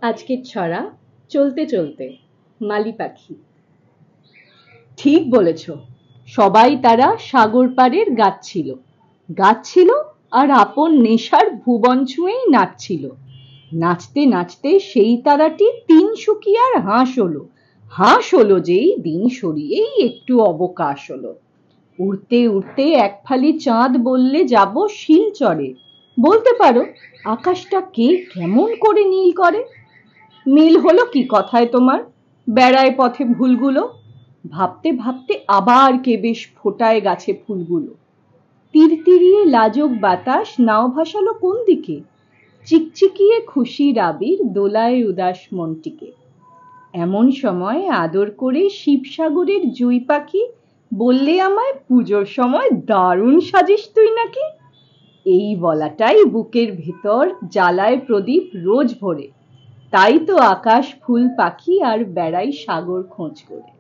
আজকের ছড়া চলতে চলতে মালি পাখি। ঠিক বলেছ, সবাই তারা সাগর পাড়ের গাচ্ছিল আর আপন নেশার ভুবন ছুঁয়েই নাচছিল। নাচতে নাচতে সেই তারাটি তিনসুকিয়ার হাঁস হলো যেই দিন সরিয়েই একটু অবকাশ হলো। উড়তে উড়তে এক ফালি চাঁদ বললে যাব শিলচরে। বলতে পারো আকাশটা কে কেমন করে নীল করে? মিল হলো কি কথায় তোমার? বেড়ায় পথে ভুলগুলো, ভাবতে ভাবতে আবার কে বেশ ফোটায় গাছে ফুলগুলো। তিরতিরিয়ে লাজুক বাতাস নাও ভাসালো কোন দিকে? চিকচিকিয়ে খুশির আবির দোলায় উদাস মনটিকে। এমন সময় আদর করে শিবসাগরের জুঁই পাখি বললে আমায় পুজোর সময় দারুণ সাজিস তুই নাকি। এই বলাটাই বুকের ভেতর জ্বালায় প্রদীপ রোজ ভোরে। তাই তো আকাশ ফুল পাখি আর বেড়াই সাগর খোঁজ করে।